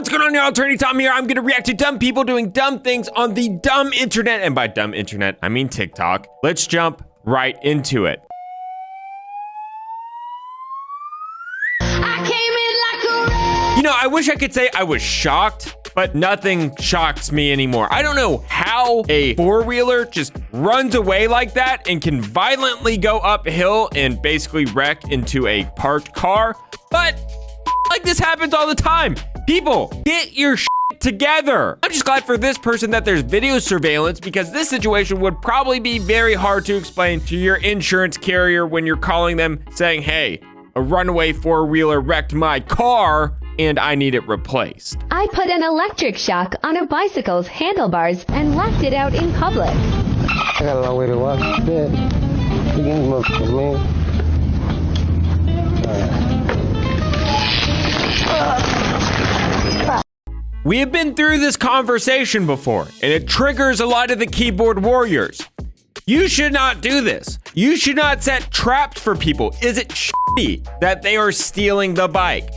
What's going on, y'all? Attorney Tom here. I'm gonna react to dumb people doing dumb things on the dumb internet. And by dumb internet, I mean TikTok. Let's jump right into it. You know, I wish I could say I was shocked, but nothing shocks me anymore. I don't know how a four-wheeler just runs away like that and can violently go uphill and basically wreck into a parked car, but like this happens all the time. People, get your shit together. I'm just glad for this person that there's video surveillance, because this situation would probably be very hard to explain to your insurance carrier when you're calling them saying, hey, a runaway four-wheeler wrecked my car and I need it replaced. I put an electric shock on a bicycle's handlebars and left it out in public. I got a long way to walk. Shit. You can look for me. We have been through this conversation before, and it triggers a lot of the keyboard warriors. You should not do this. You should not set traps for people. Is it shitty that they are stealing the bike?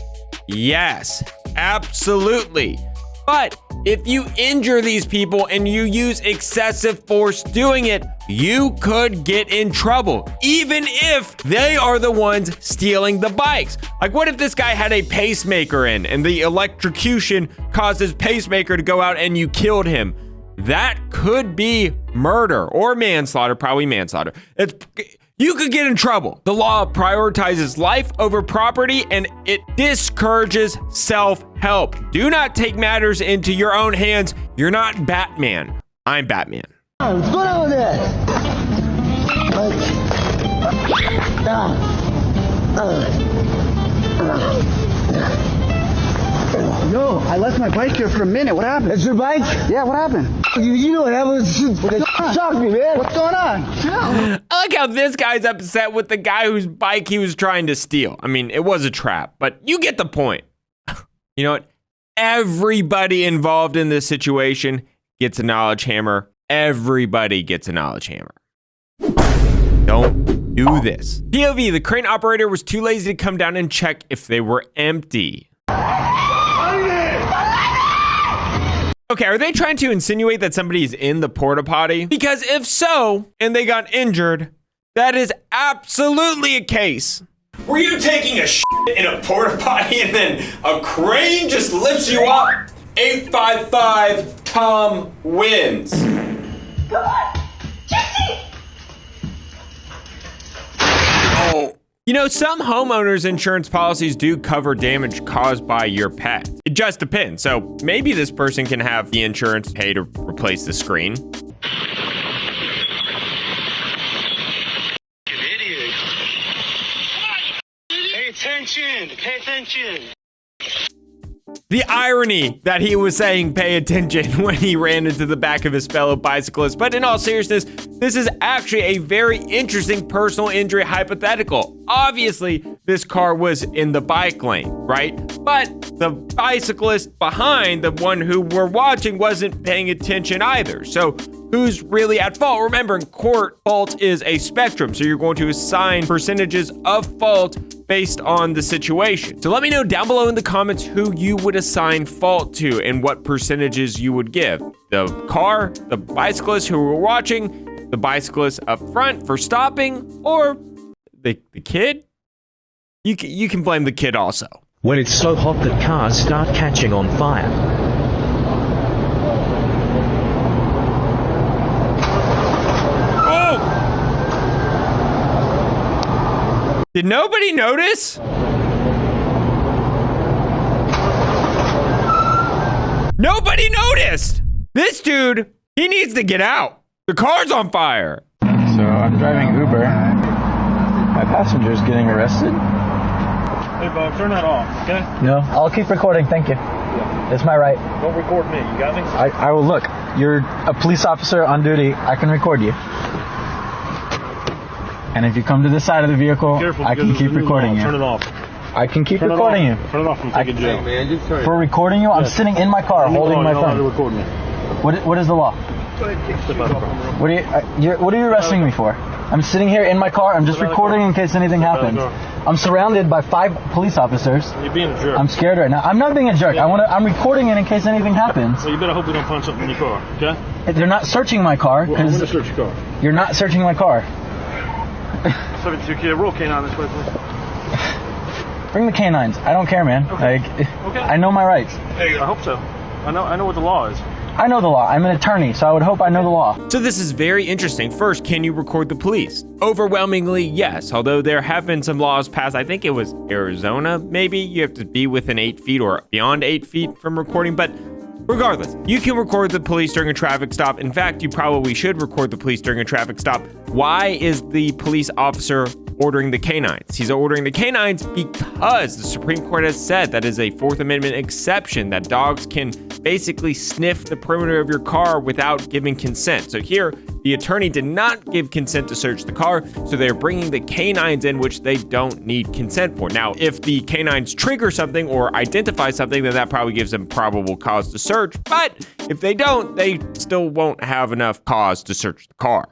Yes, absolutely. But if you injure these people and you use excessive force doing it, you could get in trouble, even if they are the ones stealing the bikes. Like, what if this guy had a pacemaker in and the electrocution caused his pacemaker to go out and you killed him? That could be murder or manslaughter, probably manslaughter. You could get in trouble. The law prioritizes life over property, and it discourages self-help. Do not take matters into your own hands. You're not Batman. I'm Batman. What's going on with that? No, I left my bike here for a minute. What happened? That's your bike? Yeah, what happened? You know what happened? Shocked me, man. What's going on? I like how this guy's upset with the guy whose bike he was trying to steal. I mean, it was a trap, but you get the point. You know what? Everybody involved in this situation gets a knowledge hammer. Everybody gets a knowledge hammer. Don't do this. POV, the crane operator was too lazy to come down and check if they were empty. Okay, are they trying to insinuate that somebody's in the porta potty? Because if so, and they got injured, that is absolutely a case. Were you taking a shit in a porta potty and then a crane just lifts you up? 855 Tom wins. Come on, Jesse! Oh. You know, some homeowners' insurance policies do cover damage caused by your pet. It just depends. So maybe this person can have the insurance pay to replace the screen. You idiot. Pay attention. Pay attention. The irony that he was saying pay attention when he ran into the back of his fellow bicyclist. But in all seriousness, this is actually a very interesting personal injury hypothetical. Obviously, this car was in the bike lane, right? But the bicyclist behind, the one who we're watching, wasn't paying attention either. So who's really at fault? Remember, in court, fault is a spectrum. So you're going to assign percentages of fault based on the situation. So let me know down below in the comments who you would assign fault to and what percentages you would give. The car, the bicyclist who we're watching, the bicyclist up front for stopping, or the kid? You can blame the kid also. When it's so hot that cars start catching on fire. Oh! Did nobody notice? Nobody noticed! This dude, he needs to get out. The car's on fire. So I'm driving Uber. My passenger's getting arrested. Hey, Bob, turn that off, okay? No, I'll keep recording, thank you. Yeah. It's my right. Don't record me, you got me? I will look. You're a police officer on duty. I can record you. And if you come to this side of the vehicle, I can keep recording you. Turn it off. I can keep recording you. Turn it off and take a jail. For recording you, I'm sitting in my car holding my phone. You record me. What is the law? What are you arresting me for? I'm sitting here in my car. I'm just recording in case anything happens. I'm surrounded by 5 police officers. You're being a jerk. I'm scared right now. I'm not being a jerk. I'm recording it in case anything happens. Well, you better hope we don't find something in your car, okay? They're not searching my car. Well, I'm going to search your car. You're not searching my car. 72 kid, roll canine this way, please. Bring the canines. I don't care, man. Okay. Okay. I know my rights. I hope so. I know what the law is. I know the law. I'm an attorney, so I would hope I know the law. So this is very interesting. First, can you record the police? Overwhelmingly, yes. Although there have been some laws passed. I think it was Arizona, maybe. You have to be within 8 feet or beyond 8 feet from recording. But regardless, you can record the police during a traffic stop. In fact, you probably should record the police during a traffic stop. Why is the police officer ordering the canines? He's ordering the canines because the Supreme Court has said that is a Fourth Amendment exception, that dogs can basically sniff the perimeter of your car without giving consent. So here, the attorney did not give consent to search the car, so they're bringing the canines in, which they don't need consent for. Now, if the canines trigger something or identify something, then that probably gives them probable cause to search. But if they don't, they still won't have enough cause to search the car.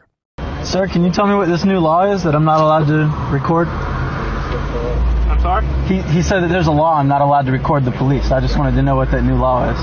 Sir, can you tell me what this new law is that I'm not allowed to record? I'm sorry? He said that there's a law I'm not allowed to record the police. I just wanted to know what that new law is.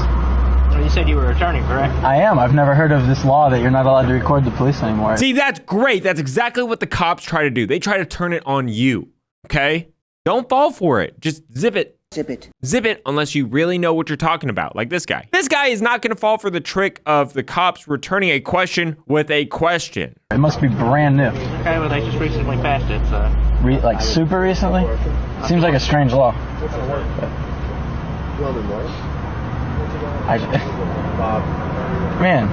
Well, you said you were an attorney, correct? I am. I've never heard of this law that you're not allowed to record the police anymore. See, that's great. That's exactly what the cops try to do. They try to turn it on you, okay? Don't fall for it. Just zip it. Zip it. Zip it unless you really know what you're talking about, like this guy. This guy is not going to fall for the trick of the cops returning a question with a question. It must be brand new. Okay, well, they just recently passed it, so... Like super recently? Seems like a strange law. Man,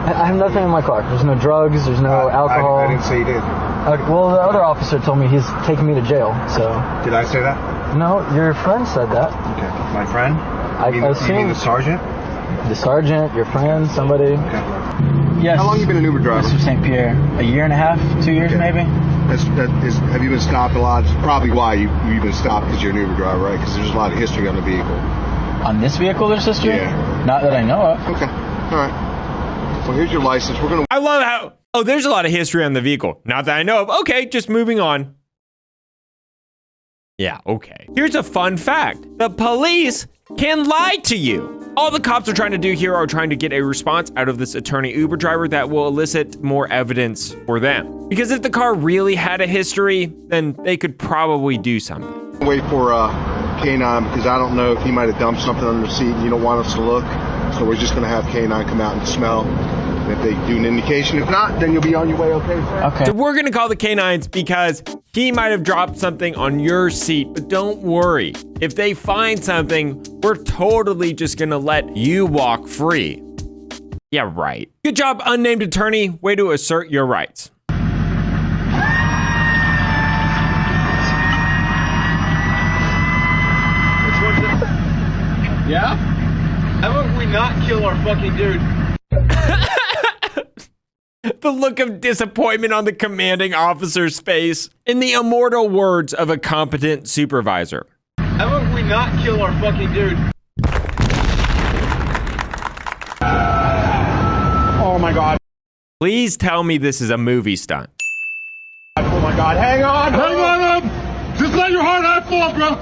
I have nothing in my car. There's no drugs, there's no alcohol. I didn't say you did. Okay, well, the other officer told me he's taking me to jail, so... Did I say that? No, your friend said that. Okay. My friend? I assume... You mean the sergeant? The sergeant, your friend, somebody. Okay. Yes. How long you been an Uber driver? Mr. St. Pierre. A year and a half, 2 years maybe? Have you been stopped a lot? It's probably why you've been stopped, because you're an Uber driver, right? Because there's a lot of history on the vehicle. On this vehicle there's history? Yeah. Not that I know of. Okay. All right. Well, here's your license. We're going to... I love how... Oh, there's a lot of history on the vehicle. Not that I know of. Okay, just moving on. Yeah, okay. Here's a fun fact. The police can lie to you. All the cops are trying to do here are trying to get a response out of this attorney Uber driver that will elicit more evidence for them. Because if the car really had a history, then they could probably do something. Wait for K9, because I don't know if he might have dumped something under the seat and you don't want us to look. So we're just going to have K9 come out and smell. If they do an indication, if not, then you'll be on your way, okay, sir? Okay. So we're gonna call the canines because he might have dropped something on your seat, but don't worry. If they find something, we're totally just gonna let you walk free. Yeah, right. Good job, unnamed attorney. Way to assert your rights. Yeah? How about we not kill our fucking dude? The look of disappointment on the commanding officer's face. In the immortal words of a competent supervisor. How about we not kill our fucking dude? Oh, my God. Please tell me this is a movie stunt. Oh, my God. Hang on. Hang on. Just let your heart out fall, bro.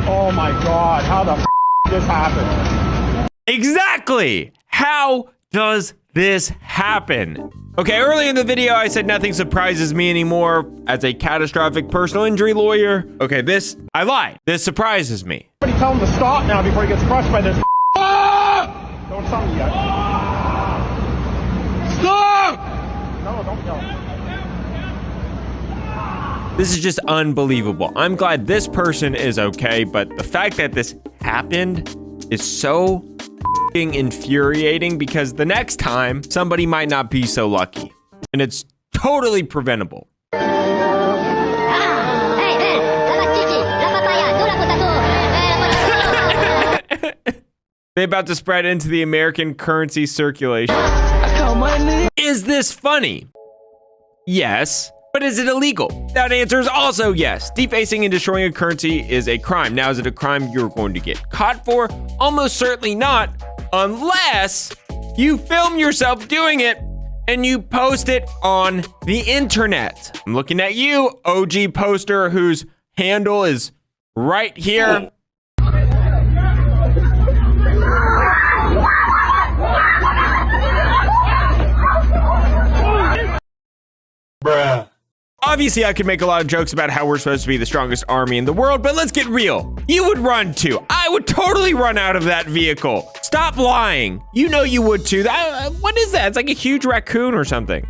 Oh, my God. How the this happen? Exactly! How does this happen? Okay, early in the video, I said nothing surprises me anymore as a catastrophic personal injury lawyer. Okay, I lied. This surprises me. Somebody tell him to stop now before he gets crushed by this. Don't tell me yet. Stop! No, don't tell him. This is just unbelievable. I'm glad this person is okay, but the fact that this happened is so infuriating because the next time somebody might not be so lucky, and it's totally preventable. They about to spread into the American currency circulation. Is this funny? Yes. But is it illegal? That answer is also yes. Defacing and destroying a currency is a crime. Now, is it a crime you're going to get caught for? Almost certainly not, unless you film yourself doing it and you post it on the internet. I'm looking at you, OG poster, whose handle is right here. Bruh. Obviously, I could make a lot of jokes about how we're supposed to be the strongest army in the world, but let's get real. You would run too. I would totally run out of that vehicle. Stop lying. You know you would too. What is that? It's like a huge raccoon or something.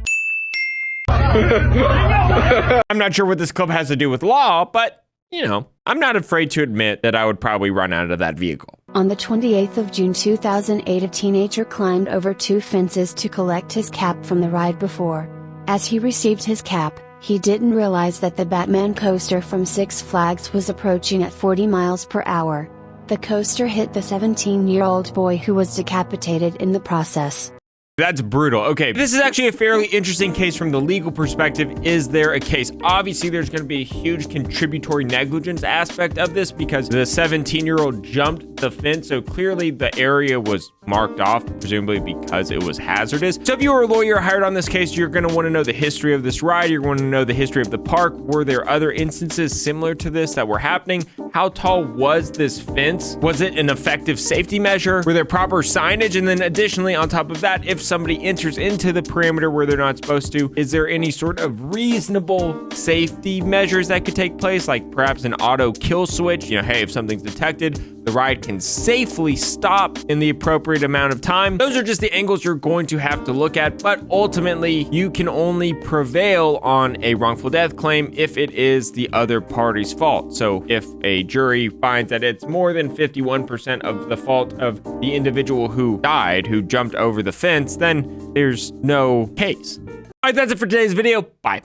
I'm not sure what this clip has to do with law, but, you know, I'm not afraid to admit that I would probably run out of that vehicle. On the 28th of June 2008, a teenager climbed over 2 fences to collect his cap from the ride before. As he received his cap, he didn't realize that the Batman coaster from Six Flags was approaching at 40 miles per hour. The coaster hit the 17-year-old boy, who was decapitated in the process. That's brutal. Okay, this is actually a fairly interesting case from the legal perspective. Is there a case? Obviously, there's going to be a huge contributory negligence aspect of this because the 17-year-old jumped the fence, so clearly the area was marked off, presumably because it was hazardous. So if you were a lawyer hired on this case, you're going to want to know the history of this ride. You're going to know the history of the park. Were there other instances similar to this that were happening? How tall was this fence? Was it an effective safety measure? Were there proper signage? And then additionally, on top of that, if somebody enters into the perimeter where they're not supposed to, is there any sort of reasonable safety measures that could take place? Like perhaps an auto kill switch, you know, hey, if something's detected, the ride can safely stop in the appropriate amount of time. Those are just the angles you're going to have to look at, but ultimately you can only prevail on a wrongful death claim if it is the other party's fault. So if a jury finds that it's more than 51% of the fault of the individual who died, who jumped over the fence, then there's no case. All right, that's it for today's video. Bye.